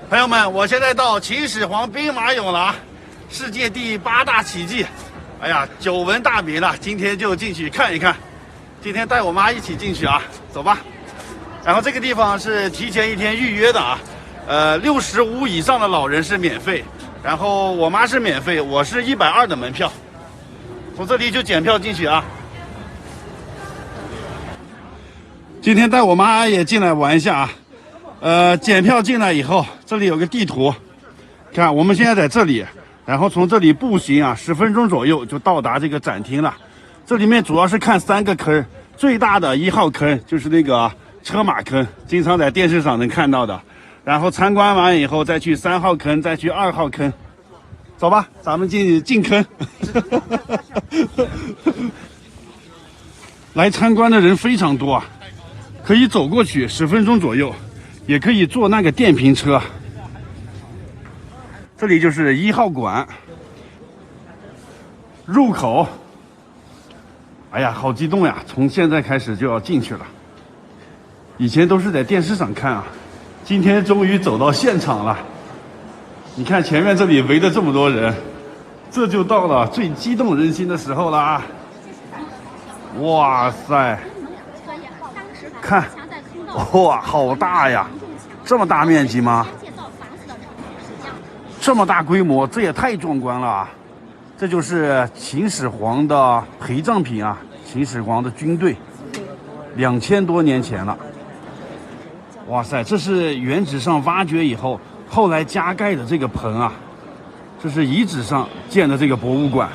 朋友们，我现在到秦始皇兵马俑了啊，世界第8大奇迹。哎呀，久闻大名了，今天就进去看一看。今天带我妈一起进去啊，走吧。然后这个地方是提前1天预约的啊，65以上的老人是免费，然后我妈是免费，我是120的门票。从这里就检票进去啊。今天带我妈也进来玩一下啊。检票进来以后，这里有个地图，看我们现在在这里，然后从这里步行啊10分钟左右就到达这个展厅了。这里面主要是看3个坑，最大的1号坑就是那个车马坑，经常在电视上能看到的。然后参观完以后再去3号坑，再去2号坑。走吧，咱们进坑。来参观的人非常多啊，可以走过去10分钟左右。也可以坐那个电瓶车。这里就是1号馆入口。哎呀，好激动呀！从现在开始就要进去了。以前都是在电视上看啊，今天终于走到现场了。你看前面这里围着这么多人，这就到了最激动人心的时候了啊！哇塞，看。哇，好大呀！这么大面积吗？这么大规模，这也太壮观了啊！这就是秦始皇的陪葬品啊，秦始皇的军队，2000多年前了。哇塞，这是原址上挖掘以后，后来加盖的这个棚啊，这是遗址上建的这个博物馆。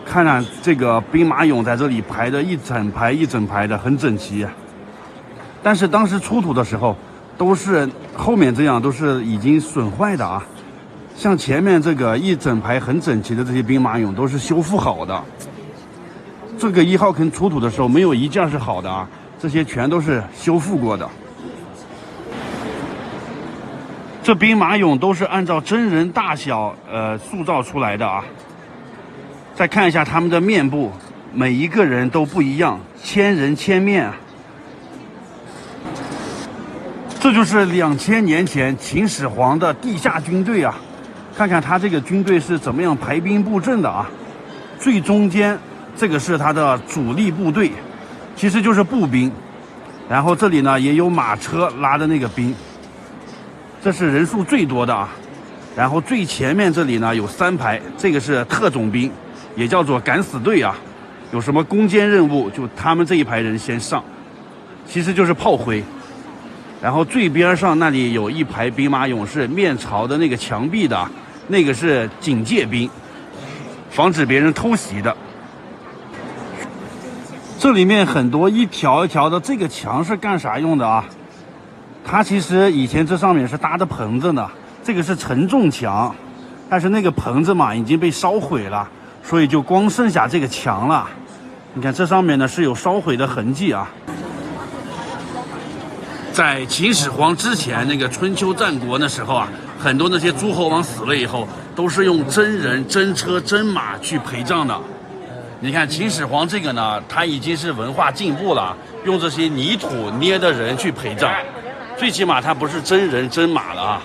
看看这个兵马俑在这里排的一整排一整排的，很整齐。但是当时出土的时候，都是后面这样都是已经损坏的啊。像前面这个一整排很整齐的这些兵马俑都是修复好的。这个1号坑出土的时候没有一件是好的啊，这些全都是修复过的。这兵马俑都是按照真人大小塑造出来的啊。再看一下他们的面部，每一个人都不一样，千人千面啊。这就是2000年前秦始皇的地下军队啊，看看他这个军队是怎么样排兵布阵的啊。最中间这个是他的主力部队，其实就是步兵，然后这里呢也有马车拉的那个兵，这是人数最多的啊。然后最前面这里呢有3排，这个是特种兵，也叫做敢死队啊，有什么攻坚任务就他们这一排人先上，其实就是炮灰。然后最边上那里有一排兵马俑是面朝的那个墙壁的，那个是警戒兵，防止别人偷袭的。这里面很多一条一条的，这个墙是干啥用的啊？它其实以前这上面是搭的棚子呢，这个是承重墙，但是那个棚子嘛已经被烧毁了，所以就光剩下这个墙了。你看这上面呢是有烧毁的痕迹啊。在秦始皇之前，那个春秋战国那时候啊，很多那些诸侯王死了以后，都是用真人、真车、真马去陪葬的。你看秦始皇这个呢，他已经是文化进步了，用这些泥土捏的人去陪葬，最起码他不是真人真马了啊。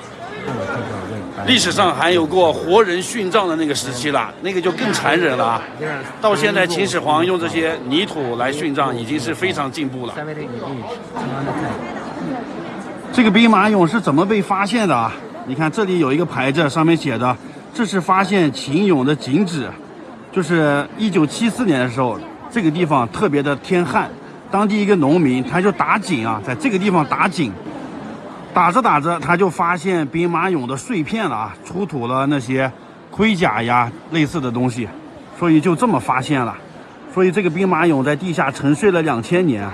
历史上还有过活人殉葬的那个时期了，那个就更残忍了啊。到现在秦始皇用这些泥土来殉葬，已经是非常进步了。这个兵马俑是怎么被发现的啊？你看这里有一个牌子，上面写的这是发现秦俑的井址，就是1974年的时候，这个地方特别的天旱，当地一个农民他就打井啊，在这个地方打井，打着打着他就发现兵马俑的碎片了啊，出土了那些盔甲呀类似的东西，所以就这么发现了。所以这个兵马俑在地下沉睡了2000年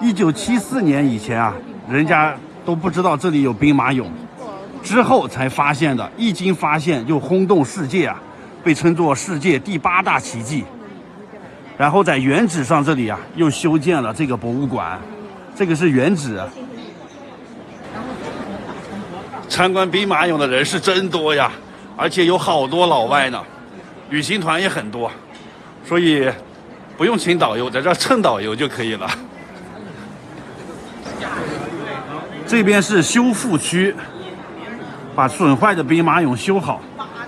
，1974年以前啊，人家都不知道这里有兵马俑，之后才发现的，一经发现就轰动世界啊，被称作世界第8大奇迹。然后在原址上这里啊，又修建了这个博物馆，这个是原址。参观兵马俑的人是真多呀，而且有好多老外呢，旅行团也很多，所以不用请导游，在这儿蹭导游就可以了。这边是修复区，把损坏的兵马俑修好。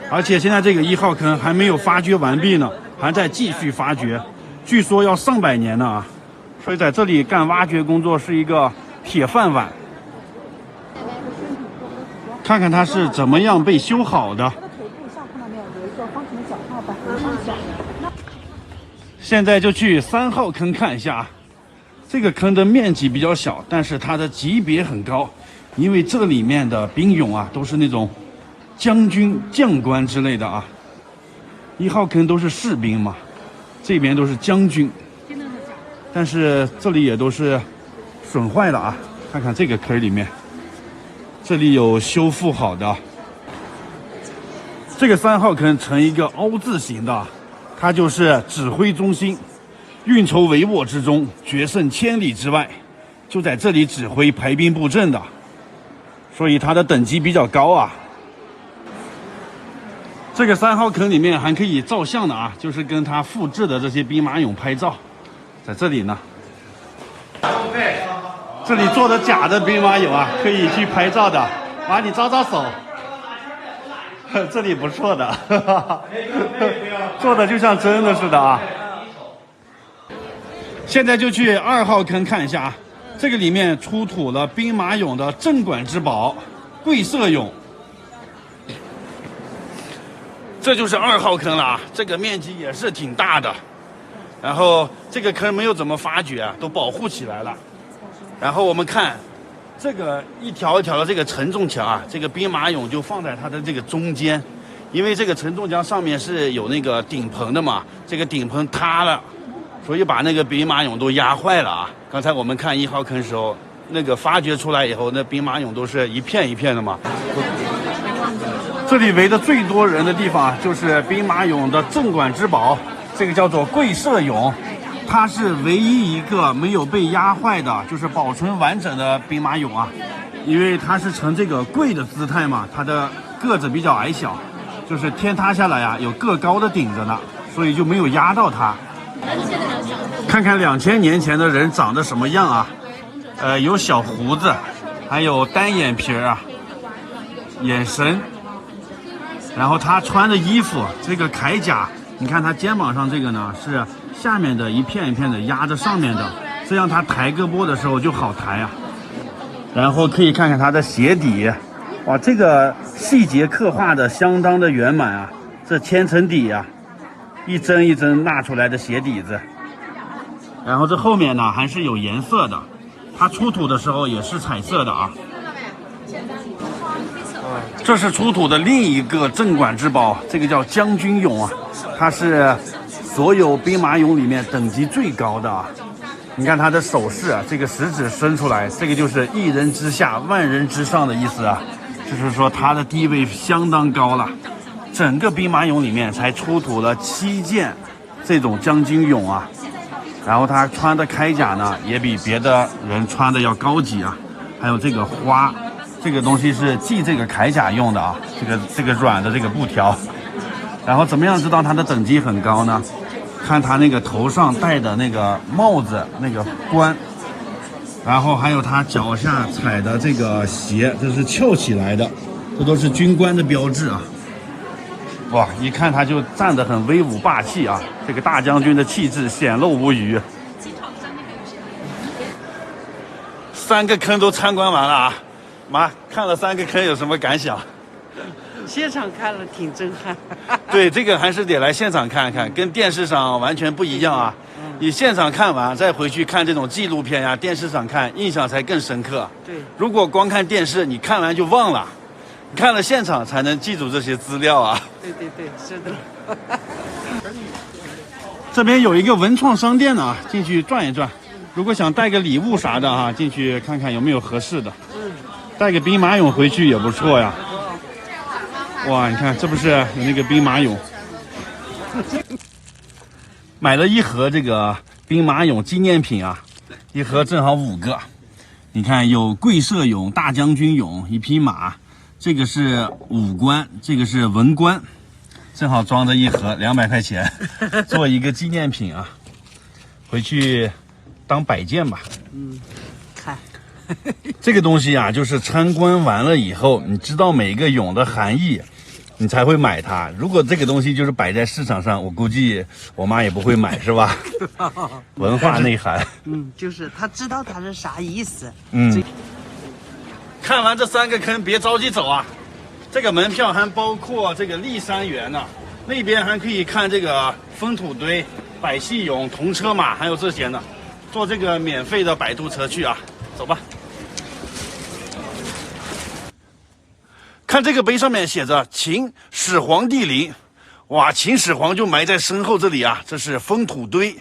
而且现在这个1号坑还没有发掘完毕呢，还在继续发掘，据说要上百年呢啊！所以在这里干挖掘工作是一个铁饭碗。看看它是怎么样被修好的。现在就去3号坑看一下，这个坑的面积比较小，但是它的级别很高，因为这里面的兵俑啊都是那种将军、将官之类的啊。1号坑都是士兵嘛，这边都是将军，但是这里也都是损坏了啊。看看这个坑里面，这里有修复好的。这个3号坑呈一个凹字形的，它就是指挥中心，运筹帷幄之中，决胜千里之外，就在这里指挥排兵布阵的，所以它的等级比较高啊。这个3号坑里面还可以照相的啊，就是跟它复制的这些兵马俑拍照，在这里呢。这里做的假的兵马俑啊，可以去拍照的，妈你招招手。这里不错的，做的就像真的似的啊。现在就去2号坑看一下啊，这个里面出土了兵马俑的镇馆之宝贵社俑。这就是2号坑了啊，这个面积也是挺大的。然后这个坑没有怎么发掘啊，都保护起来了。然后我们看这个一条一条的这个承重墙啊，这个兵马俑就放在它的这个中间，因为这个承重墙上面是有那个顶棚的嘛，这个顶棚塌了，所以把那个兵马俑都压坏了啊。刚才我们看1号坑的时候，那个发掘出来以后，那兵马俑都是一片一片的嘛。这里围的最多人的地方啊，就是兵马俑的镇馆之宝，这个叫做贵社俑。它是唯一一个没有被压坏的，就是保存完整的兵马俑啊，因为它是呈这个跪的姿态嘛，它的个子比较矮小，就是天塌下来啊，有个高的顶着呢，所以就没有压到它。看看2000年前的人长得什么样啊？有小胡子，还有单眼皮啊，眼神，然后他穿的衣服，这个铠甲，你看他肩膀上这个呢是下面的一片一片的压着上面的，这样他抬胳膊的时候就好抬啊。然后可以看看他的鞋底，哇，这个细节刻画的相当的圆满啊，这千层底啊，一针一针纳出来的鞋底子。然后这后面呢还是有颜色的，它出土的时候也是彩色的啊。这是出土的另一个镇馆之宝，这个叫将军俑啊，它是所有兵马俑里面等级最高的啊。你看它的手势啊，这个食指伸出来，这个就是一人之下万人之上的意思啊，就是说它的地位相当高了。整个兵马俑里面才出土了7件这种将军俑啊，然后他穿的铠甲呢也比别的人穿的要高级啊，还有这个花，这个东西是系这个铠甲用的啊，这个软的这个布条。然后怎么样知道它的等级很高呢？看他那个头上戴的那个帽子，那个冠，然后还有他脚下踩的这个鞋，这是翘起来的，这都是军官的标志啊。哇，一看他就站得很威武霸气啊，这个大将军的气质显露无余。3个坑都参观完了啊，妈，看了3个坑有什么感想？现场看了挺震撼。对，这个还是得来现场看看，跟电视上完全不一样啊。你现场看完再回去看这种纪录片呀，电视上看印象才更深刻。对，如果光看电视，你看完就忘了，你看了现场才能记住这些资料啊。对对对，是的。这边有一个文创商店呢，进去转一转。如果想带个礼物啥的啊，进去看看有没有合适的。带个兵马俑回去也不错呀。哇，你看这不是有那个兵马俑？买了一盒这个兵马俑纪念品啊，一盒正好5个。你看有贵社俑、大将军俑、一匹马，这个是武官，这个是文官，正好装着一盒，200块钱，做一个纪念品啊，回去当摆件吧。看。这个东西啊，就是参观完了以后，你知道每一个俑的含义，你才会买它。如果这个东西就是摆在市场上，我估计我妈也不会买，是吧？文化内涵。就是他知道它是啥意思。看完这3个坑，别着急走啊。这个门票还包括这个骊山园呢，那边还可以看这个封土堆、百戏俑、铜车马，还有这些呢。坐这个免费的摆渡车去啊，走吧。看这个碑上面写着秦始皇帝陵，哇，秦始皇就埋在身后这里啊，这是封土堆。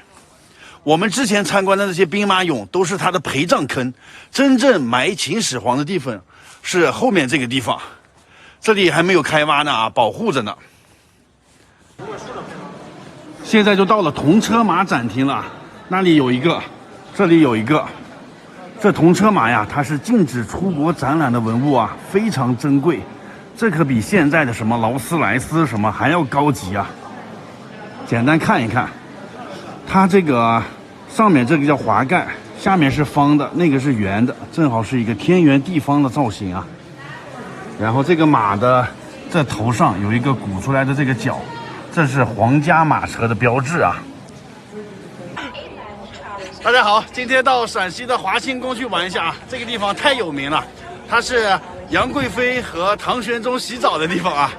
我们之前参观的那些兵马俑都是他的陪葬坑，真正埋秦始皇的地方是后面这个地方，这里还没有开挖呢啊，保护着呢。现在就到了铜车马展厅了，那里有一个，这里有一个。这铜车马呀，它是禁止出国展览的文物啊，非常珍贵。这可比现在的什么劳斯莱斯什么还要高级啊！简单看一看，它这个上面这个叫华盖，下面是方的，那个是圆的，正好是一个天圆地方的造型啊。然后这个马的这头上有一个鼓出来的这个角，这是皇家马车的标志啊。大家好，今天到陕西的华清宫去玩一下啊，这个地方太有名了，它是杨贵妃和唐玄宗洗澡的地方啊。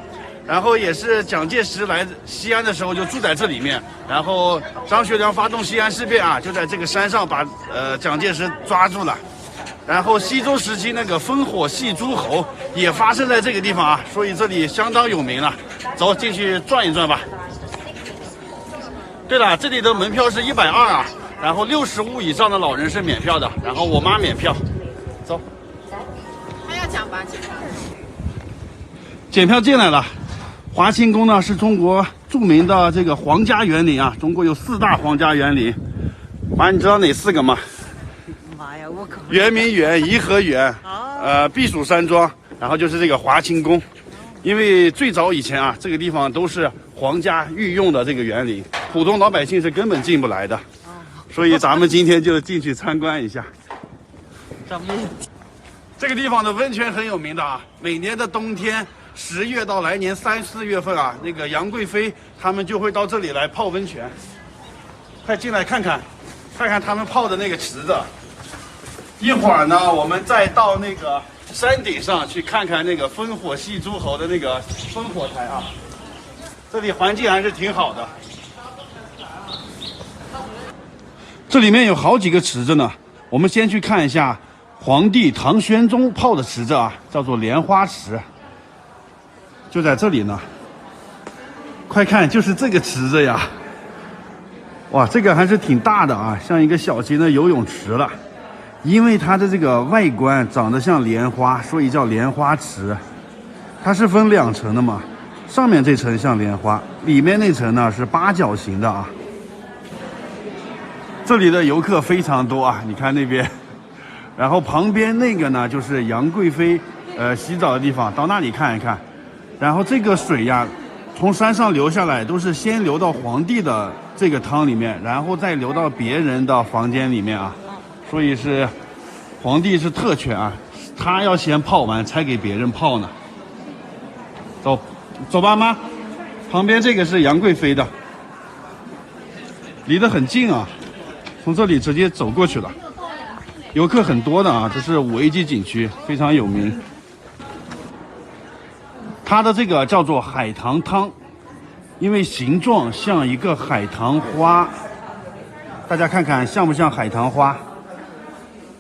然后也是蒋介石来西安的时候就住在这里面，然后张学良发动西安事变啊，就在这个山上把蒋介石抓住了。然后西周时期那个烽火戏诸侯也发生在这个地方啊，所以这里相当有名了。走进去转一转吧。对了，这里的门票是120啊，然后65以上的老人是免票的，然后我妈免票。走。还要讲吧，检票进来了。华清宫呢是中国著名的这个皇家园林啊，中国有4大皇家园林。妈，你知道哪4个吗？妈呀，我可不圆明园、颐和园，避暑山庄，然后就是这个华清宫。因为最早以前啊，这个地方都是皇家御用的这个园林，普通老百姓是根本进不来的，所以咱们今天就进去参观一下。这个地方的温泉很有名的啊，每年的冬天10月到来年3、4月份啊，那个杨贵妃他们就会到这里来泡温泉。快进来看看，看看他们泡的那个池子。一会儿呢，我们再到那个山顶上去看看那个烽火戏诸侯的那个烽火台啊。这里环境还是挺好的。这里面有好几个池子呢，我们先去看一下皇帝唐玄宗泡的池子啊，叫做莲花池，就在这里呢。快看，就是这个池子呀！哇，这个还是挺大的啊，像一个小型的游泳池了。因为它的这个外观长得像莲花，所以叫莲花池。它是分2层的嘛，上面这层像莲花，里面那层呢是8角形的啊。这里的游客非常多啊，你看那边。然后旁边那个呢，就是杨贵妃洗澡的地方，到那里看一看。然后这个水呀，从山上流下来，都是先流到皇帝的这个汤里面，然后再流到别人的房间里面啊。所以是皇帝是特权啊，他要先泡完才给别人泡呢。走，走吧妈。旁边这个是杨贵妃的，离得很近啊，从这里直接走过去了。游客很多的啊，这是5A级景区，非常有名。它的这个叫做海棠汤，因为形状像一个海棠花，大家看看像不像海棠花？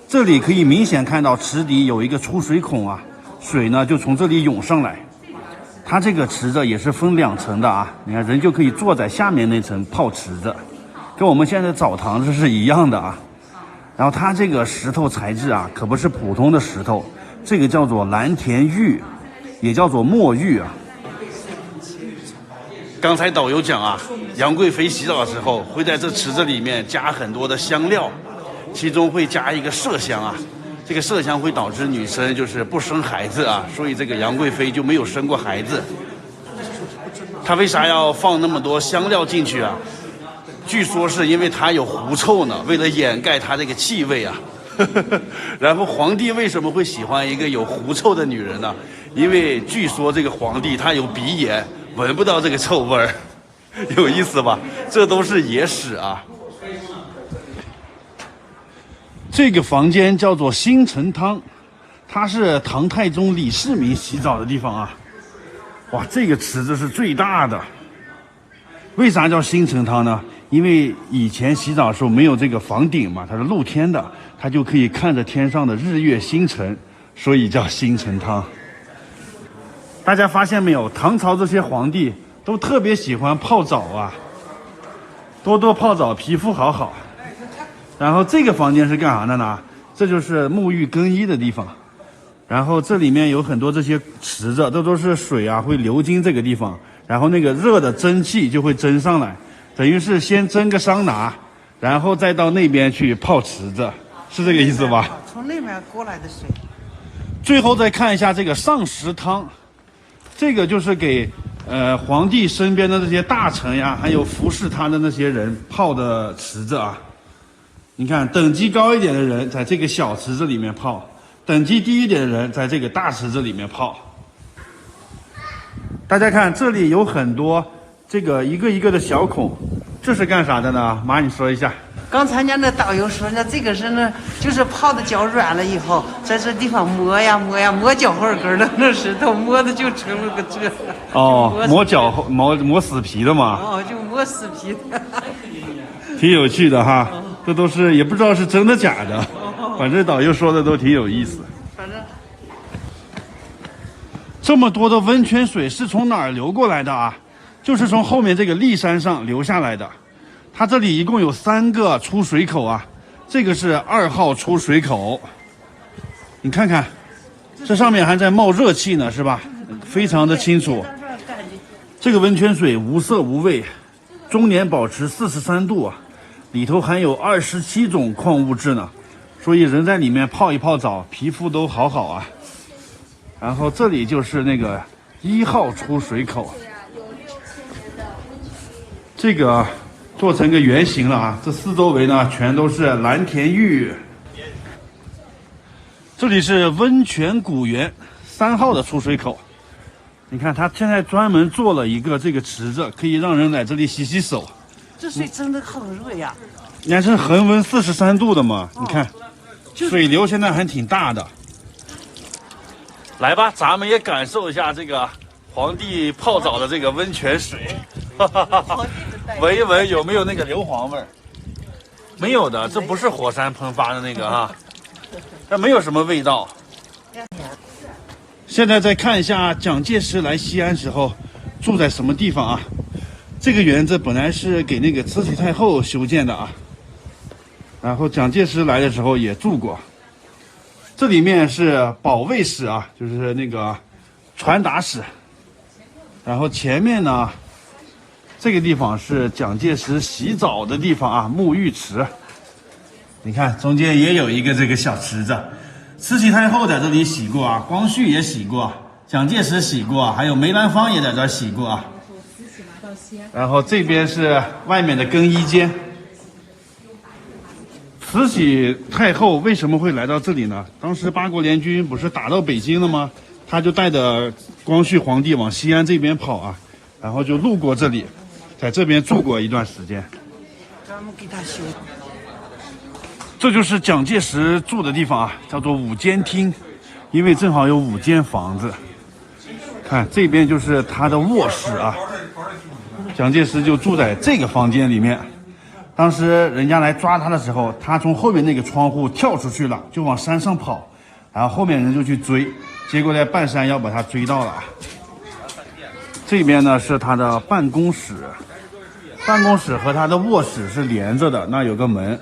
这里可以明显看到池底有一个出水孔啊，水呢就从这里涌上来。它这个池子也是分2层的啊，你看人就可以坐在下面那层泡池子，跟我们现在澡堂子是一样的啊。然后它这个石头材质啊，可不是普通的石头，这个叫做蓝田玉，也叫做墨玉啊。刚才导游讲啊，杨贵妃洗澡的时候会在这池子里面加很多的香料，其中会加一个麝香啊，这个麝香会导致女生就是不生孩子啊，所以这个杨贵妃就没有生过孩子。她为啥要放那么多香料进去啊？据说是因为它有狐臭呢，为了掩盖它这个气味啊。然后皇帝为什么会喜欢一个有狐臭的女人呢？因为据说这个皇帝他有鼻炎，闻不到这个臭味儿，有意思吧？这都是野史啊。这个房间叫做新城汤，它是唐太宗李世民洗澡的地方啊。哇，这个池子是最大的。为啥叫新城汤呢？因为以前洗澡的时候没有这个房顶嘛，它是露天的，它就可以看着天上的日月星辰，所以叫新城汤。大家发现没有？唐朝这些皇帝都特别喜欢泡澡啊，多多泡澡，皮肤好。然后这个房间是干啥的呢？这就是沐浴更衣的地方。然后这里面有很多这些池子，这都是水啊，会流经这个地方，然后那个热的蒸汽就会蒸上来，等于是先蒸个桑拿，然后再到那边去泡池子，是这个意思吧？从那边过来的水。最后再看一下这个上食汤，这个就是给皇帝身边的这些大臣呀，还有服侍他的那些人泡的池子啊。你看，等级高一点的人在这个小池子里面泡，等级低一点的人在这个大池子里面泡。大家看，这里有很多这个一个一个的小孔，这是干啥的呢？妈，你说一下。刚才那导游说呢，这个是呢，就是泡的脚软了以后，在这地方磨呀脚后跟的那石头，磨的就成了个这。哦，磨脚后磨死皮的嘛。哦，就磨死皮的。挺有趣的哈，这都是也不知道是真的假的，反正导游说的都挺有意思。反正这么多的温泉水是从哪儿流过来的啊？就是从后面这个骊山上流下来的。它这里一共有3个出水口啊，这个是2号出水口。你看看，这上面还在冒热气呢，是吧？非常的清楚。这个温泉水无色无味，终年保持43度啊，里头含有27种矿物质呢，所以人在里面泡一泡澡，皮肤都好啊。然后这里就是那个1号出水口，这个做成个圆形了啊，这四周围呢全都是蓝田玉。这里是温泉古源3号的出水口，你看他现在专门做了一个这个池子，可以让人来这里洗洗手。这水真的很热呀！你看是恒温43度的嘛，你看水流现在还挺大的。来吧，咱们也感受一下这个皇帝泡澡的这个温泉水，闻一闻有没有那个硫磺味儿？没有的，这不是火山喷发的那个哈，它没有什么味道。现在再看一下蒋介石来西安时候住在什么地方啊？这个园子本来是给那个慈禧太后修建的啊，然后蒋介石来的时候也住过。这里面是保卫室啊，就是那个传达室。然后前面呢，这个地方是蒋介石洗澡的地方啊，沐浴池。你看中间也有一个这个小池子，慈禧太后在这里洗过啊，光绪也洗过，蒋介石洗过，还有梅兰芳也在这儿洗过啊。然后这边是外面的更衣间。慈禧太后为什么会来到这里呢？当时八国联军不是打到北京了吗？他就带着光绪皇帝往西安这边跑啊，然后就路过这里，在这边住过一段时间。专门给他修。这就是蒋介石住的地方啊，叫做5间厅，因为正好有5间房子。看这边就是他的卧室啊，蒋介石就住在这个房间里面。当时人家来抓他的时候，他从后面那个窗户跳出去了，就往山上跑，然后后面人就去追，结果在半山腰把他追到了。这边呢是他的办公室，办公室和他的卧室是连着的，那有个门。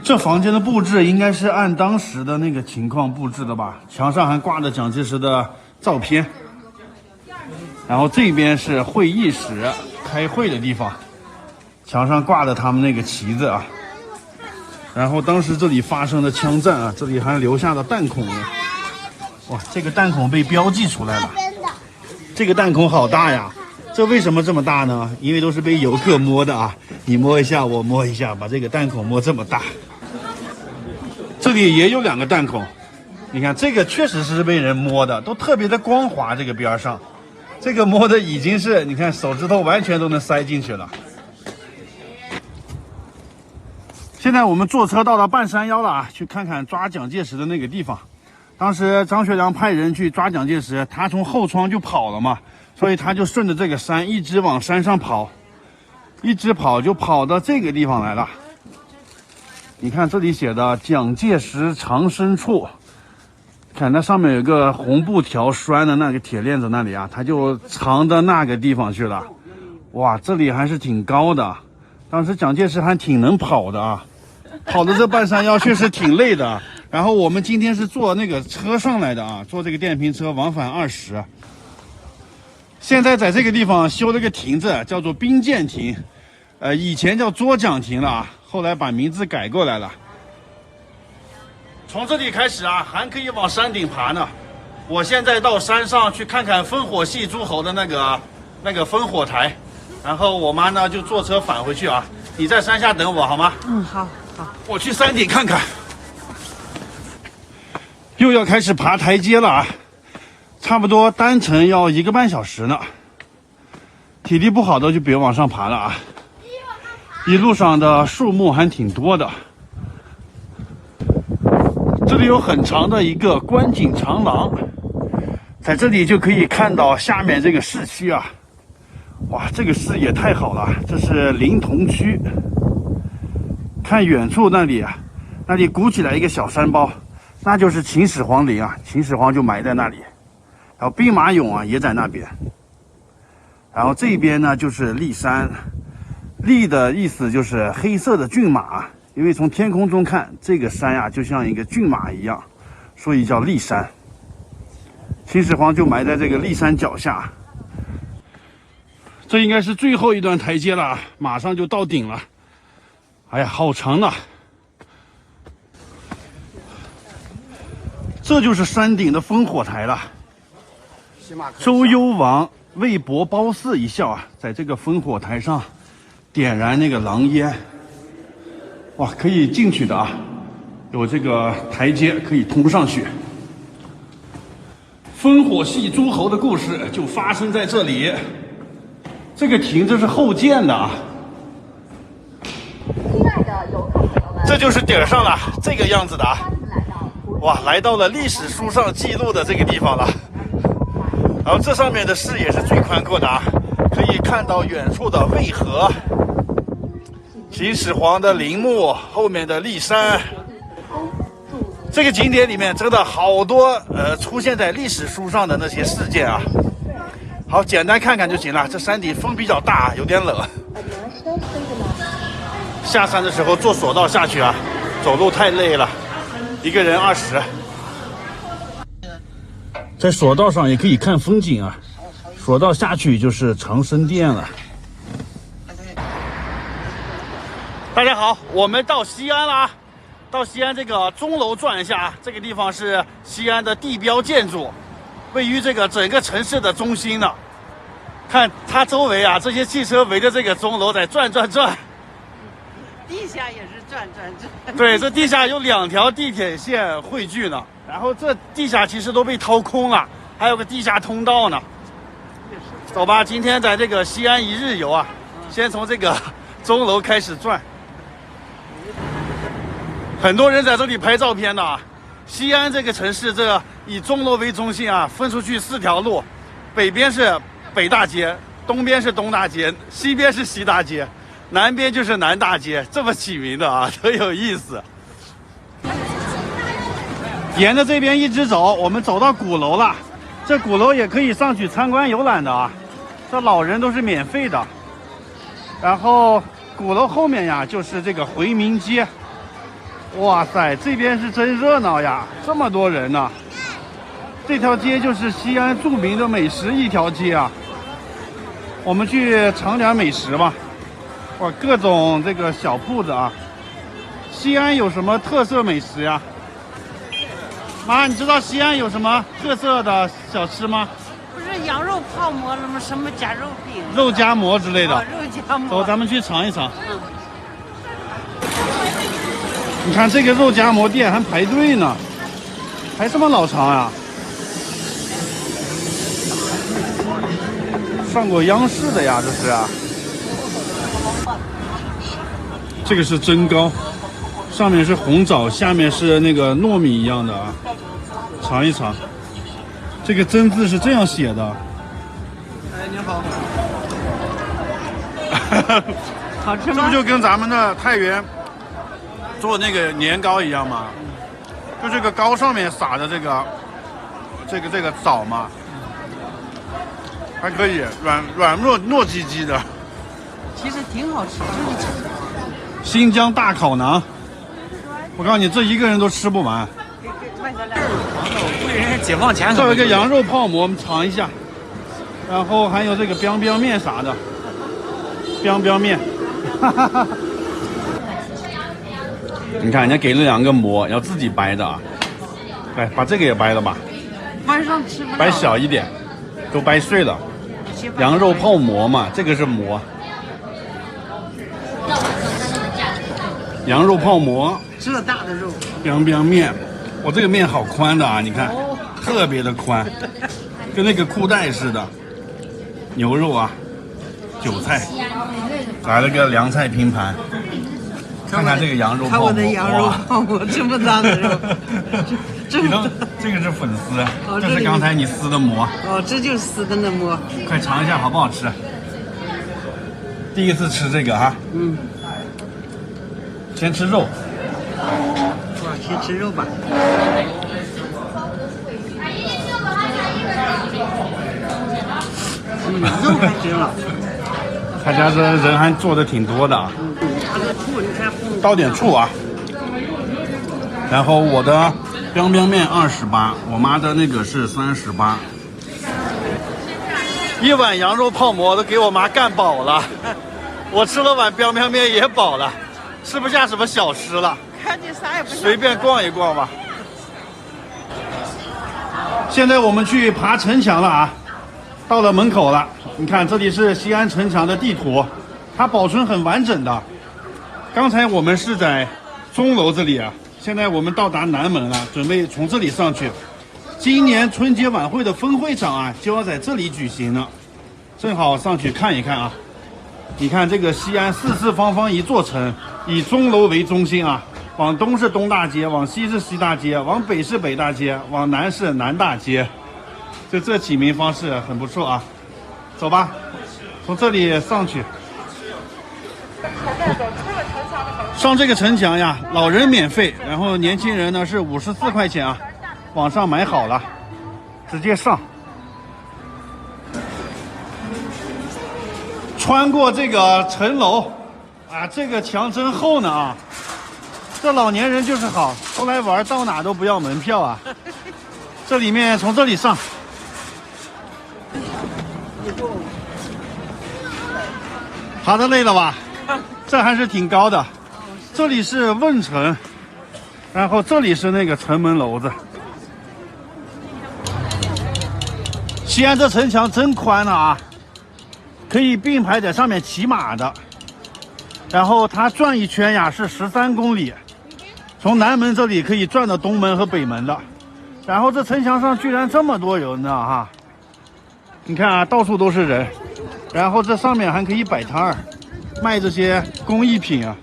这房间的布置应该是按当时的那个情况布置的吧，墙上还挂着蒋介石的照片。然后这边是会议室，开会的地方。墙上挂着他们那个旗子啊，然后当时这里发生了枪战啊，这里还留下了弹孔呢。哇，这个弹孔被标记出来了，这个弹孔好大呀！这为什么这么大呢？因为都是被游客摸的啊，你摸一下，我摸一下，把这个弹孔摸这么大。这里也有2个弹孔，你看这个确实是被人摸的，都特别的光滑。这个边上，这个摸的已经是你看手指头完全都能塞进去了。现在我们坐车到了半山腰了啊，去看看抓蒋介石的那个地方。当时张学良派人去抓蒋介石，他从后窗就跑了嘛，所以他就顺着这个山一直往山上跑，一直跑就跑到这个地方来了。你看这里写的蒋介石藏身处，看那上面有个红布条拴的那个铁链子那里啊，他就藏到那个地方去了。哇，这里还是挺高的，当时蒋介石还挺能跑的啊，跑的这半山腰确实挺累的。然后我们今天是坐那个车上来的啊，坐这个电瓶车往返20。现在在这个地方修了个亭子，叫做兵舰亭，以前叫捉蒋亭了啊，后来把名字改过来了。从这里开始啊，还可以往山顶爬呢。我现在到山上去看看烽火戏诸侯的那个烽火台，然后我妈呢就坐车返回去啊。你在山下等我好吗？嗯，好，好。我去山顶看看。又要开始爬台阶了啊，差不多单程要1个半小时呢。体力不好的就别往上爬了啊。一路上的树木还挺多的。这里有很长的一个观景长廊，在这里就可以看到下面这个市区啊。哇，这个视野太好了，这是临潼区。看远处那里啊，那里鼓起来一个小山包，那就是秦始皇陵啊，秦始皇就埋在那里。然后兵马俑啊也在那边。然后这边呢就是骊山，骊的意思就是黑色的骏马，因为从天空中看，这个山呀就像一个骏马一样，所以叫骊山。秦始皇就埋在这个骊山脚下。这应该是最后一段台阶了，马上就到顶了。哎呀，好长啊！这就是山顶的烽火台了。周幽王为博褒姒一笑啊，在这个烽火台上点燃那个狼烟。哇，可以进去的啊，有这个台阶可以通上去。烽火戏诸侯的故事就发生在这里。这个亭子是后建的啊。亲爱的游客朋友们，这就是顶上了，这个样子的啊。哇，来到了历史书上记录的这个地方了。然后这上面的视野是最宽阔的啊，可以看到远处的渭河、秦始皇的陵墓，后面的骊山。这个景点里面真的好多出现在历史书上的那些事件啊。好，简单看看就行了。这山顶风比较大，有点冷。下山的时候坐索道下去啊，走路太累了，一个人20。在索道上也可以看风景啊，索道下去就是长生殿了。大家好，我们到西安了啊！到西安这个钟楼转一下啊，这个地方是西安的地标建筑，位于这个整个城市的中心呢。看它周围啊，这些汽车围着这个钟楼在转。地下也是转。对，这地下有2条地铁线汇聚呢，然后这地下其实都被掏空了，还有个地下通道呢。走吧，今天在这个西安一日游啊，先从这个钟楼开始转。很多人在这里拍照片的啊。西安这个城市，这以钟楼为中心啊，分出去4条路，北边是北大街，东边是东大街，西边是西大街，南边就是南大街，这么起名的啊，特有意思。沿着这边一直走，我们走到鼓楼了。这鼓楼也可以上去参观游览的啊，这老人都是免费的。然后鼓楼后面呀，就是这个回民街。哇塞，这边是真热闹呀，这么多人呢。这条街就是西安著名的美食一条街啊。我们去尝点美食吧。哇，各种这个小铺子啊。西安有什么特色美食呀？妈，你知道西安有什么特色的小吃吗？不是羊肉泡馍了吗？什么夹肉饼、肉夹馍之类的。肉夹馍。走，咱们去尝一尝。你看这个肉夹馍店还排队呢，排这么老长啊！上过央视的呀，这是啊。这个是蒸糕，上面是红枣，下面是那个糯米一样的啊。尝一尝，这个蒸字是这样写的。哎，你好。好吃吗？这不就跟咱们的太原做那个年糕一样吗？就这个糕上面撒的这个枣嘛，还可以，软糯唧唧的。其实挺好吃，就是新疆大烤馕，我告诉你，这一个人都吃不完。贵人解放前。这有一个羊肉泡馍，我们尝一下。然后还有这个 biang 面啥的 ，biang 面。你看人家给了2个馍，要自己掰的啊。哎，把这个也掰了吧。晚上吃不了。掰小一点，都掰碎了。羊肉泡馍嘛，这个是馍。羊肉泡馍，这大的肉。biang 面，我这个面好宽的啊，你看，特别的宽，跟那个裤带似的。牛肉啊，韭菜，来了个凉菜拼盘。看看这个羊肉泡馍，看我的羊肉泡馍，这么大的肉，这么大。这个是粉丝，这是刚才你撕的馍。哦，这就是撕的那馍。快尝一下好不好吃？第一次吃这个哈。嗯。先吃肉。哇，先吃肉吧。肉还行了。他家这人还做的挺多的啊。倒点醋啊。然后我的biang面28，我妈的那个是38。一碗羊肉泡馍都给我妈干饱了，我吃了碗biang面也饱了，吃不下什么小吃了。看你啥也不随便逛一逛吧。现在我们去爬城墙了啊，到了门口了。你看，这里是西安城墙的地图，它保存很完整的。刚才我们是在钟楼这里啊，现在我们到达南门了，准备从这里上去。今年春节晚会的分会场啊，就要在这里举行呢，正好上去看一看啊。你看这个西安四四方方一座城，以钟楼为中心啊，往东是东大街，往西是西大街，往北是北大街，往南是南大街。就这起名方式很不错啊。走吧，从这里上去。上这个城墙呀，老人免费，然后年轻人呢是54块钱啊，网上买好了，直接上。穿过这个城楼，啊，这个墙真厚呢啊！这老年人就是好，出来玩到哪都不要门票啊。这里面从这里上。爬得累了吧？这还是挺高的。这里是问城，然后这里是那个城门楼子。西安这城墙真宽啊，可以并排在上面骑马的。然后它转一圈呀是13公里，从南门这里可以转到东门和北门的。然后这城墙上居然这么多人呢哈！你看啊，到处都是人。然后这上面还可以摆摊儿，卖这些工艺品啊。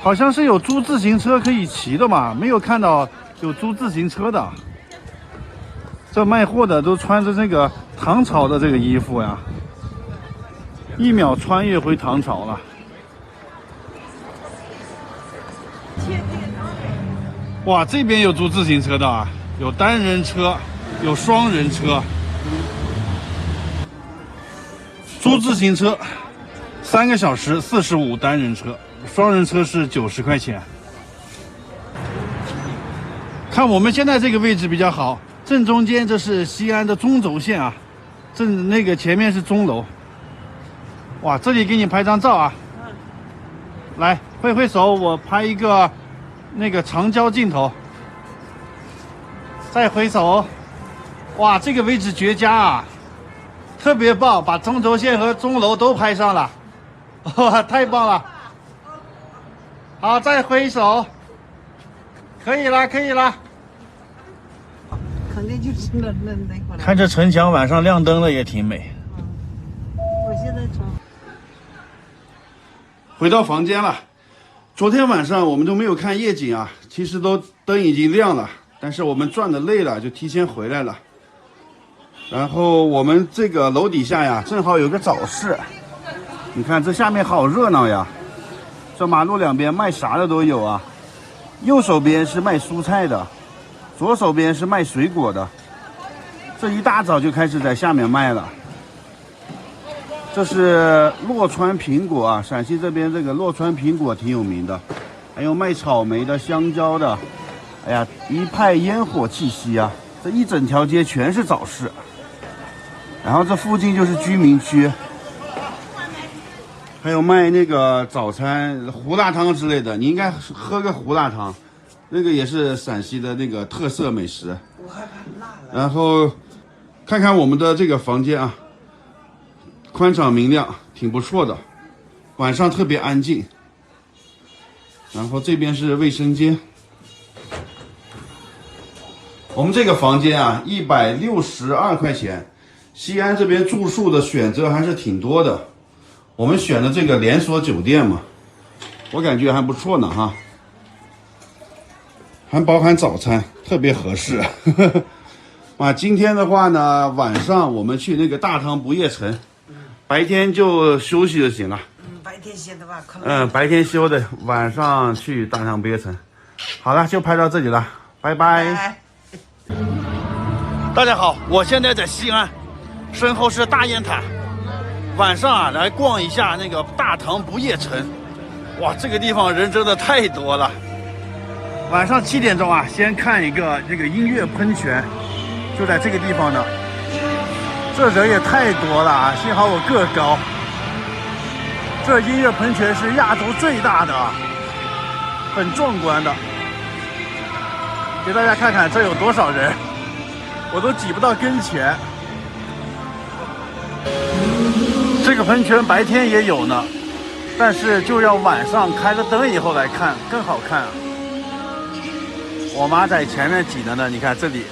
好像是有租自行车可以骑的嘛，没有看到有租自行车的。这卖货的都穿着这个唐朝的这个衣服呀，1秒穿越回唐朝了。哇，这边有租自行车的啊，有单人车，有双人车。租自行车3个小时45，单人车，双人车是90块钱。看我们现在这个位置比较好，正中间这是西安的中轴线啊，正那个前面是钟楼。哇，这里给你拍张照啊！来，挥挥手，我拍一个那个长焦镜头。再挥手，哇，这个位置绝佳啊！特别棒，把中轴线和钟楼都拍上了，哇，太棒了！好，再挥手，可以了，可以了。肯定就是那会儿。看这城墙晚上亮灯了也挺美。我现在从回到房间了。昨天晚上我们都没有看夜景啊，其实都灯已经亮了，但是我们转的累了，就提前回来了。然后我们这个楼底下呀，正好有个早市，你看这下面好热闹呀。这马路两边卖啥的都有啊，右手边是卖蔬菜的，左手边是卖水果的。这一大早就开始在下面卖了。这是洛川苹果啊，陕西这边这个洛川苹果挺有名的，还有卖草莓的、香蕉的。哎呀，一派烟火气息啊！这一整条街全是早市，然后这附近就是居民区，还有卖那个早餐胡辣汤之类的，你应该喝个胡辣汤，那个也是陕西的那个特色美食。我害怕辣了。然后看看我们的这个房间啊，宽敞明亮，挺不错的，晚上特别安静。然后这边是卫生间。我们这个房间啊，162块钱。西安这边住宿的选择还是挺多的，我们选的这个连锁酒店嘛，我感觉还不错呢哈，还包含早餐，特别合适。啊，今天的话呢，晚上我们去那个大唐不夜城，白天就休息就行了。白天歇的吧，可能。白天休的，晚上去大唐不夜城。好了，就拍到这里了，拜拜。大家好，我现在在西安，身后是大雁塔。晚上啊，来逛一下那个大唐不夜城。哇，这个地方人真的太多了。晚上7点钟啊，先看一个这个音乐喷泉，就在这个地方呢。这人也太多了啊！幸好我个高。这音乐喷泉是亚洲最大的，很壮观的。给大家看看这有多少人，我都挤不到跟前。这个喷泉白天也有呢，但是就要晚上开了灯以后来看更好看啊。我妈在前面挤着呢，你看这里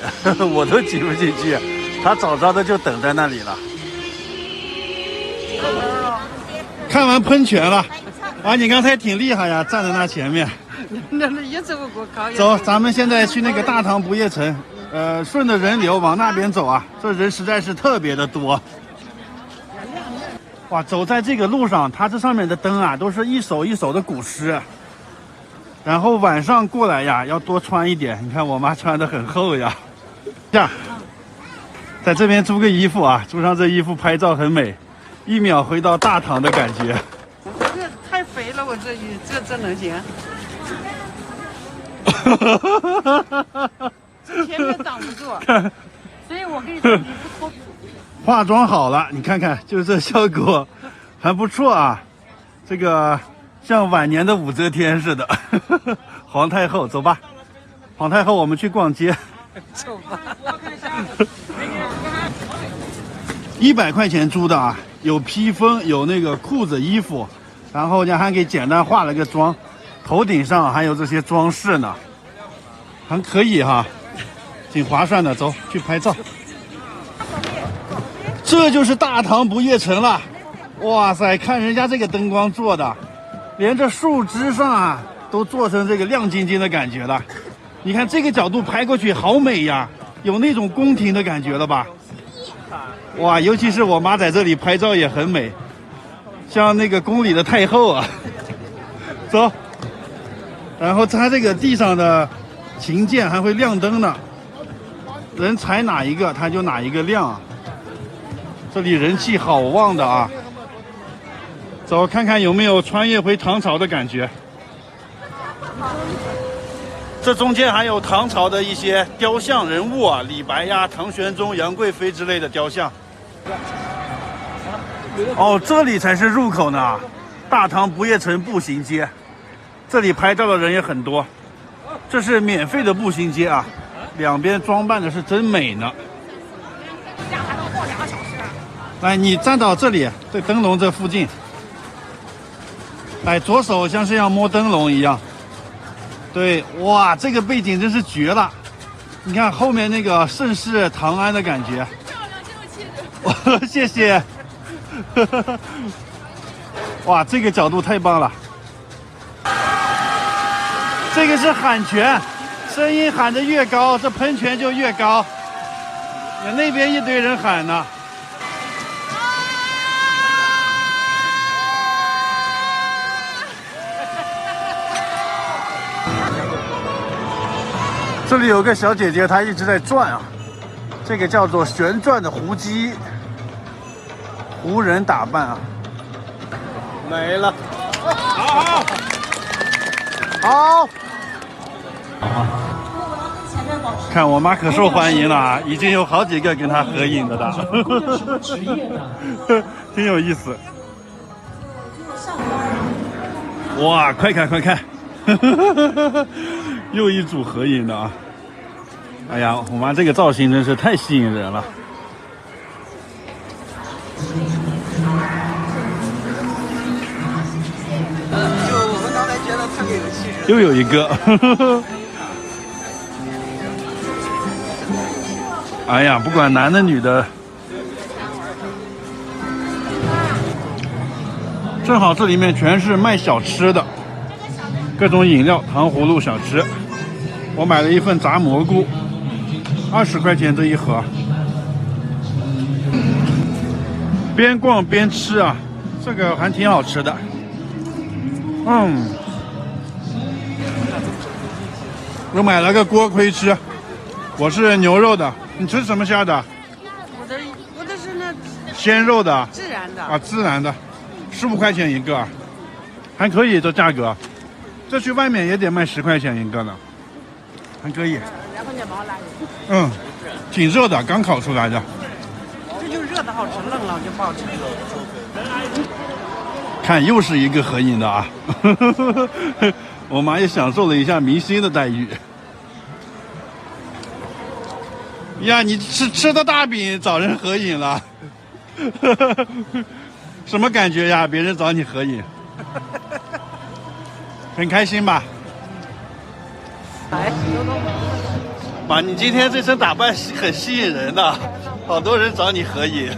我都挤不进去，她早早的就等在那里了。看完喷泉了啊，你刚才挺厉害呀，站在那前面。那也走不过考验。走，咱们现在去那个大唐不夜城，顺着人流往那边走啊，这人实在是特别的多。哇，走在这个路上，它这上面的灯啊，都是一首一首的古诗。然后晚上过来呀，要多穿一点。你看我妈穿的很厚呀。这样，在这边租个衣服啊，租上这衣服拍照很美，1秒回到大唐的感觉。这太肥了，我这能行？前面挡不住，所以我跟你说，你不脱。化妆好了，你看看，就这效果还不错啊。这个像晚年的武则天似的。皇太后，走吧。皇太后，我们去逛街。走吧。 100块钱租的啊，有披风，有那个裤子、衣服，然后呢还给简单化了个妆，头顶上还有这些装饰呢，还可以哈，挺划算的。走，去拍照。这就是大唐不夜城了，哇塞，看人家这个灯光做的，连这树枝上啊都做成这个亮晶晶的感觉了。你看这个角度拍过去好美呀，有那种宫廷的感觉了吧？哇，尤其是我妈在这里拍照也很美，像那个宫里的太后啊。走，然后它这个地上的琴键还会亮灯呢，人踩哪一个它就哪一个亮啊。这里人气好旺的啊！走，看看有没有穿越回唐朝的感觉。这中间还有唐朝的一些雕像人物啊，李白呀、唐玄宗、杨贵妃之类的雕像。哦，这里才是入口呢，大唐不夜城步行街。这里拍照的人也很多，这是免费的步行街啊，两边装扮的是真美呢。来，你站到这里，这灯笼这附近。哎，左手像是要摸灯笼一样。对，哇，这个背景真是绝了！你看后面那个盛世唐安的感觉。漂亮，这种气质。谢谢。哇，这个角度太棒了。这个是喊泉，声音喊得越高，这喷泉就越高。那边一堆人喊呢。这里有个小姐姐，她一直在转啊，这个叫做旋转的胡姬，胡人打扮啊，没了，好，好，看我妈可受欢迎了，已经有好几个跟她合影的了，挺有意思。哇，快看快看，又一组合影的啊！哎呀，我妈这个造型真是太吸引人了。就我们刚才觉得特别有气质。又有一个，哎呀，不管男的女的，正好这里面全是卖小吃的，各种饮料、糖葫芦、小吃。我买了一份炸蘑菇，20块钱这一盒。边逛边吃啊，这个还挺好吃的。我买了个锅盔吃，我是牛肉的，你吃什么馅的？我的是那鲜肉的。自然的啊，自然的，15块钱一个，还可以这价格。这去外面也得卖10块钱一个呢，还可以。挺热的，刚烤出来的。这就热的好吃，冷了就不好吃。看，又是一个合影的啊！我妈也享受了一下明星的待遇。呀，你吃的大饼找人合影了，什么感觉呀？别人找你合影，很开心吧？爸，你今天这身打扮很吸引人的，好多人找你合影。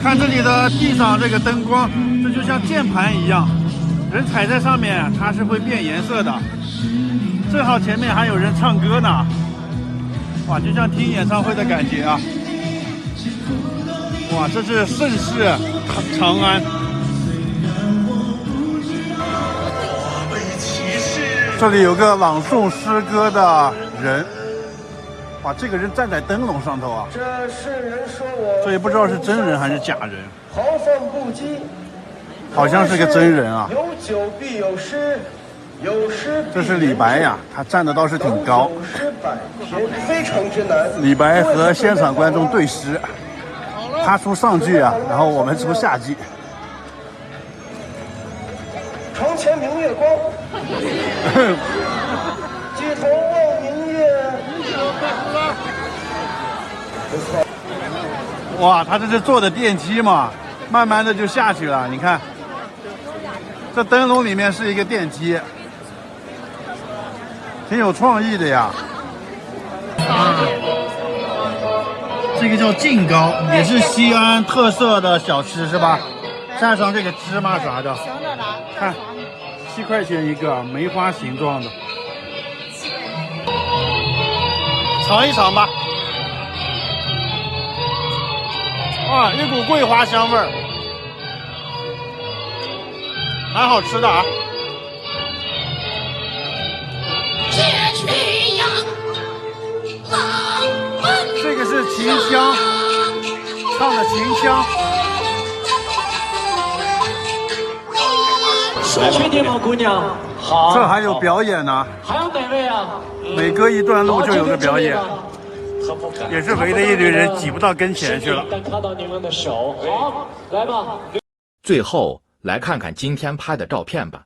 看这里的地上这个灯光，这就像键盘一样，人踩在上面它是会变颜色的。正好前面还有人唱歌呢，哇，就像听演唱会的感觉啊！哇，这是盛世长安。这里有个朗诵诗歌的人，哇，这个人站在灯笼上头啊！这世人说我，这也不知道是真人还是假人，豪放不羁，好像是个真人啊。有酒必有诗，有诗必这是李白呀，他站的倒是挺高。有诗百篇，非常之难。李白和现场观众对诗，他出上句啊，然后我们出下句。床前明月光，举头望明月。哇，他这是坐的电梯嘛，慢慢的就下去了。你看，这灯笼里面是一个电梯，挺有创意的呀。这个叫劲糕，也是西安特色的小吃是吧？蘸上这个芝麻啥的，看，7块钱一个，梅花形状的，尝一尝吧。啊，一股桂花香味儿，蛮好吃的啊。这个是秦腔，唱的秦腔。帅确定吗，姑娘？好。这还有表演呢。还有哪位啊？每隔一段路就有个表演，也是围着一堆人挤不到跟前去了。看到你们的手，好，来吧。最后来看看今天拍的照片吧。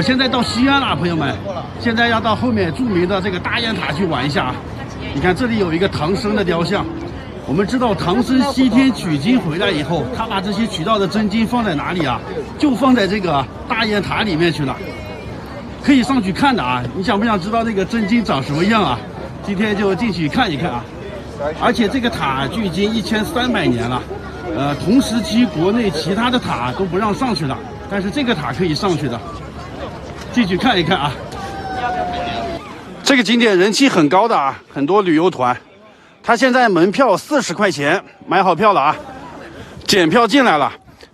现在到西安了，朋友们，现在要到后面著名的这个大雁塔去玩一下啊。你看这里有一个唐僧的雕像。我们知道唐僧西天取经回来以后，他把这些取到的真经放在哪里啊？就放在这个大雁塔里面去了，可以上去看的啊。你想不想知道那个真经长什么样啊？今天就进去看一看啊。而且这个塔距今1300年了，同时期国内其他的塔都不让上去了，但是这个塔可以上去的，进去看一看啊。这个景点人气很高的啊，很多旅游团。他现在门票40块钱，买好票了啊，检票进来了。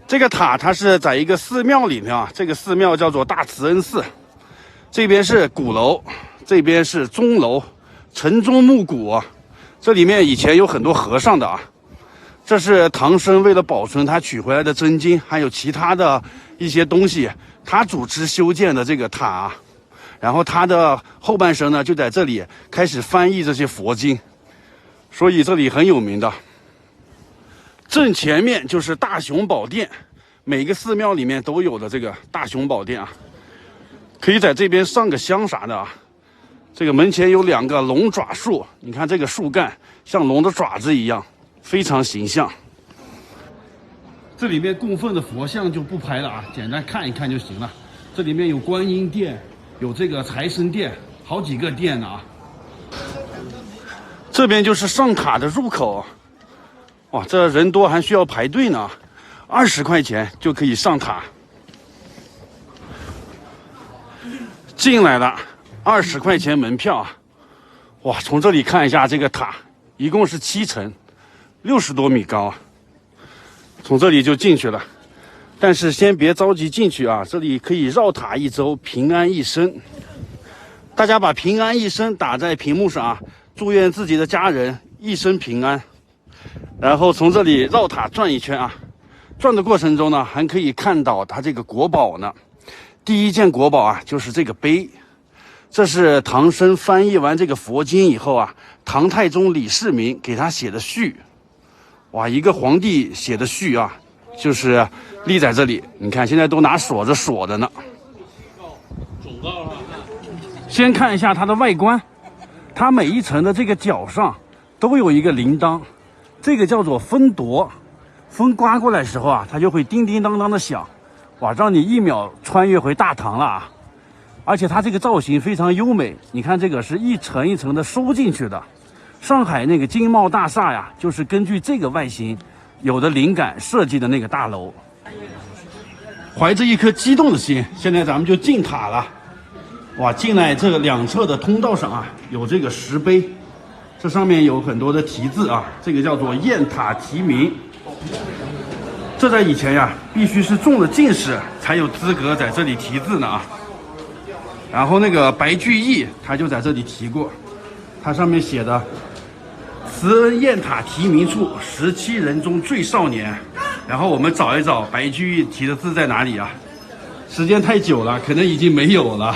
这个塔它是在一个寺庙里面啊，这个寺庙叫做大慈恩寺，这边是鼓楼，这边是钟楼，晨钟暮鼓，这里面以前有很多和尚的啊。这是唐僧为了保存他取回来的真经，还有其他的一些东西，他主持修建的这个塔啊。然后他的后半生呢，就在这里开始翻译这些佛经。所以这里很有名的，正前面就是大雄宝殿，每个寺庙里面都有的这个大雄宝殿啊，可以在这边上个香啥的啊。这个门前有2个龙爪树，你看这个树干像龙的爪子一样，非常形象。这里面供奉的佛像就不拍了啊，简单看一看就行了。这里面有观音殿，有这个财神殿，好几个殿呢啊。这边就是上塔的入口，哇，这人多还需要排队呢，20块钱就可以上塔。进来了，20块钱门票啊，哇，从这里看一下这个塔，一共是7层，60多米高啊。从这里就进去了，但是先别着急进去啊，这里可以绕塔1周，平安一生。大家把平安一生打在屏幕上啊。祝愿自己的家人一生平安，然后从这里绕塔转一圈啊，转的过程中呢，还可以看到它这个国宝呢。第一件国宝啊，就是这个碑，这是唐僧翻译完这个佛经以后啊，唐太宗李世民给他写的序。哇，一个皇帝写的序啊，就是立在这里。你看现在都拿锁子锁着呢。先看一下它的外观。它每一层的这个角上都有一个铃铛，这个叫做风铎，风刮过来的时候啊，它就会叮叮当当的响，哇，让你1秒穿越回大唐了啊！而且它这个造型非常优美，你看这个是一层一层的收进去的。上海那个金茂大厦呀，就是根据这个外形有的灵感设计的那个大楼。怀着一颗激动的心，现在咱们就进塔了。哇，进来这个2侧的通道上啊，有这个石碑，这上面有很多的题字啊，这个叫做雁塔题铭。这在以前呀，必须是中了进士才有资格在这里题字呢啊。然后那个白居易他就在这里题过，他上面写的慈恩雁塔题铭处，17人中最少年。然后我们找一找白居易题的字在哪里啊？时间太久了，可能已经没有了。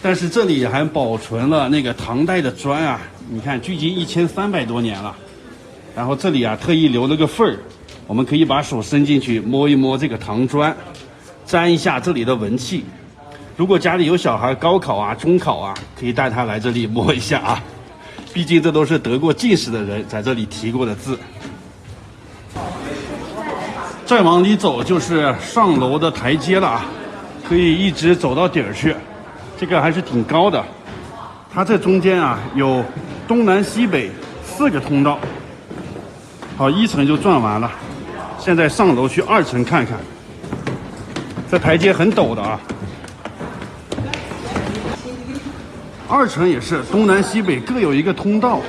但是这里还保存了那个唐代的砖啊，你看距今1300多年了。然后这里啊特意留了个缝儿，我们可以把手伸进去摸一摸这个唐砖，沾一下这里的文气。如果家里有小孩高考啊、中考啊，可以带他来这里摸一下啊，毕竟这都是得过进士的人在这里题过的字。再往里走就是上楼的台阶了啊，可以一直走到底儿去。这个还是挺高的，它这中间啊有东南西北4个通道。好，1层就转完了，现在上楼去2层看看。这台阶很陡的啊。2层也是东南西北各有一个通道，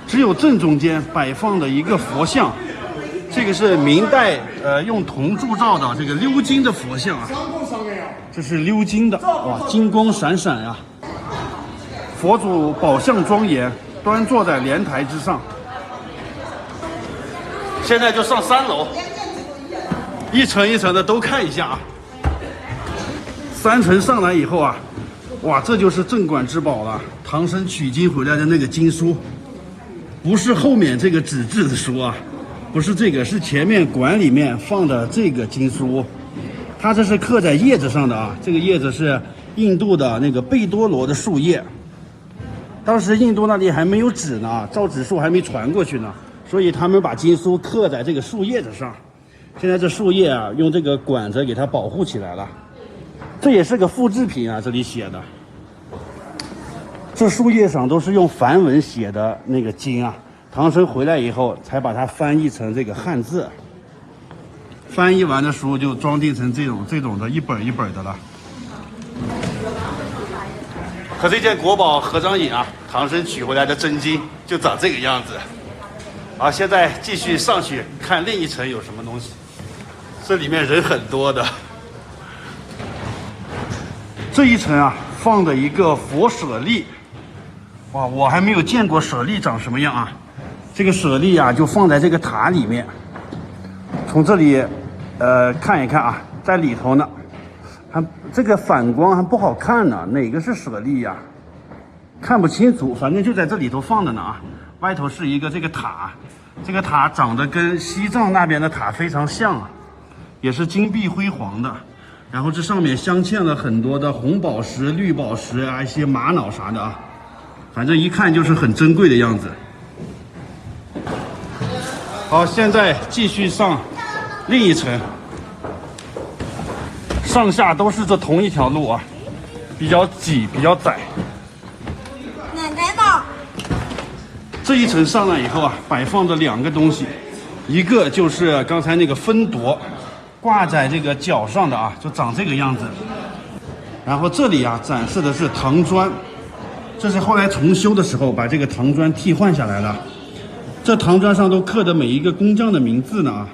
只有正中间摆放的一个佛像，这个是明代用铜铸造的这个鎏金的佛像啊。这是鎏金的，哇，金光闪闪呀！佛祖宝相庄严，端坐在莲台之上。现在就上3楼，1层1层的都看一下啊。3层上来以后啊，哇，这就是镇馆之宝了，唐僧取经回来的那个经书，不是后面这个纸质的书啊，不是这个，是前面馆里面放的这个经书。它这是刻在叶子上的啊，这个叶子是印度的那个贝多罗的树叶。当时印度那里还没有纸呢，造纸术还没传过去呢，所以他们把经书刻在这个树叶子上。现在这树叶啊，用这个管子给它保护起来了。这也是个复制品啊，这里写的。这树叶上都是用梵文写的那个经啊，唐僧回来以后才把它翻译成这个汉字。翻译完的书就装订成这种的一本一本的了。可这件国宝合掌印啊，唐僧取回来的真经就长这个样子。好，现在继续上去看另一层有什么东西。这里面人很多的。这一层啊，放的一个佛舍利。哇，我还没有见过舍利长什么样啊！这个舍利啊，就放在这个塔里面。从这里，看一看啊，在里头呢，还这个反光还不好看呢，哪个是舍利呀？看不清楚，反正就在这里头放的呢啊。外头是一个这个塔，这个塔长得跟西藏那边的塔非常像啊，也是金碧辉煌的。然后这上面镶嵌了很多的红宝石、绿宝石啊，一些玛瑙啥的啊，反正一看就是很珍贵的样子。好，现在继续上另一层，上下都是这同一条路啊，比较挤，比较窄。奶奶呢？这一层上来以后啊，摆放着两个东西，一个就是刚才那个分铎，挂在这个脚上的啊，就长这个样子。然后这里啊展示的是唐砖，这是后来重修的时候把这个唐砖替换下来了。这唐砖上都刻的每一个工匠的名字呢啊。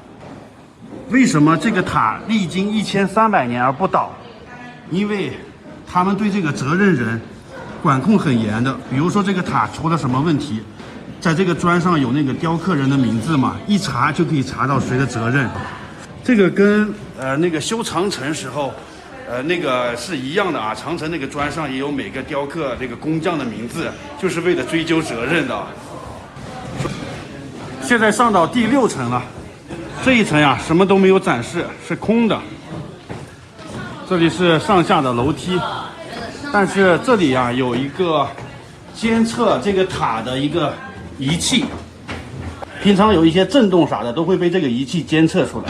为什么这个塔历经1300年而不倒？因为他们对这个责任人管控很严的。比如说这个塔出了什么问题，在这个砖上有那个雕刻人的名字嘛，一查就可以查到谁的责任。这个跟那个修长城时候，那个是一样的啊。长城那个砖上也有每个雕刻那个工匠的名字，就是为了追究责任的。现在上到第6层了，这一层呀什么都没有展示，是空的。这里是上下的楼梯，但是这里呀有一个监测这个塔的一个仪器，平常有一些震动啥的都会被这个仪器监测出来。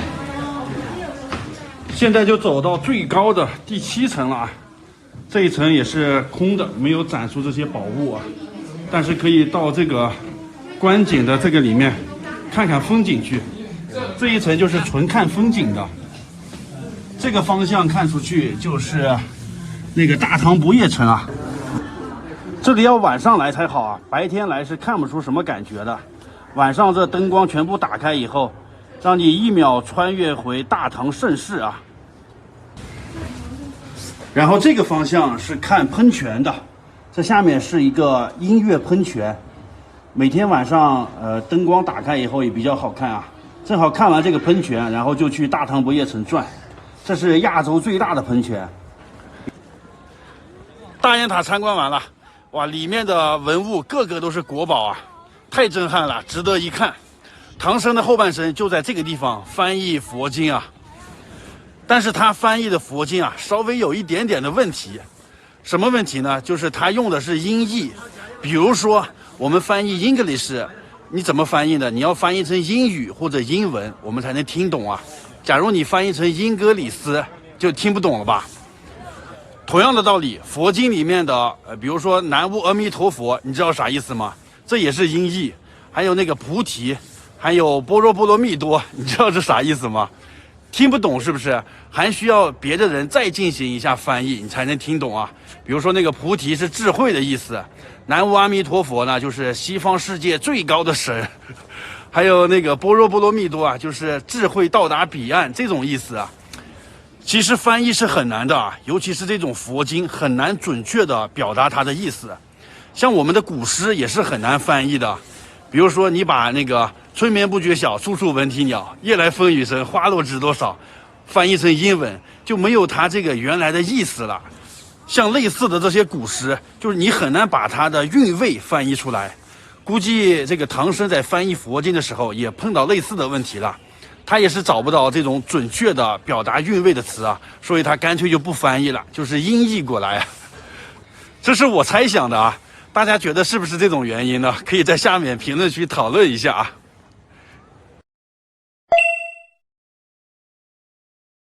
现在就走到最高的第7层了啊，这一层也是空的，没有展出这些宝物啊，但是可以到这个观景的这个里面看看风景去。这一层就是纯看风景的，这个方向看出去就是那个大唐不夜城啊。这里要晚上来才好啊，白天来是看不出什么感觉的。晚上这灯光全部打开以后，让你1秒穿越回大唐盛世啊。然后这个方向是看喷泉的，这下面是一个音乐喷泉，每天晚上灯光打开以后也比较好看啊。正好看完这个喷泉，然后就去大唐不夜城转，这是亚洲最大的喷泉。大雁塔参观完了，哇，里面的文物个个都是国宝啊，太震撼了，值得一看。唐僧的后半生就在这个地方翻译佛经啊，但是他翻译的佛经啊，稍微有一点点的问题。什么问题呢？就是他用的是音译，比如说我们翻译 English， 你怎么翻译呢？你要翻译成英语或者英文，我们才能听懂啊。假如你翻译成英格里斯，就听不懂了吧？同样的道理，佛经里面的比如说南无阿弥陀佛，你知道啥意思吗？这也是音译。还有那个菩提，还有般若波罗蜜多，你知道是啥意思吗？听不懂是不是？还需要别的人再进行一下翻译，你才能听懂啊。比如说那个菩提是智慧的意思，南无阿弥陀佛呢就是西方世界最高的神，还有那个般若波罗蜜多啊，就是智慧到达彼岸这种意思啊。其实翻译是很难的啊，尤其是这种佛经很难准确的表达它的意思。像我们的古诗也是很难翻译的，比如说你把那个春眠不觉晓，处处闻啼鸟，夜来风雨声，花落知多少，翻译成英文就没有它这个原来的意思了。像类似的这些古诗，就是你很难把它的韵味翻译出来。估计这个唐僧在翻译佛经的时候也碰到类似的问题了。他也是找不到这种准确的表达韵味的词啊，所以他干脆就不翻译了，就是音译过来。这是我猜想的啊，大家觉得是不是这种原因呢？可以在下面评论区讨论一下啊。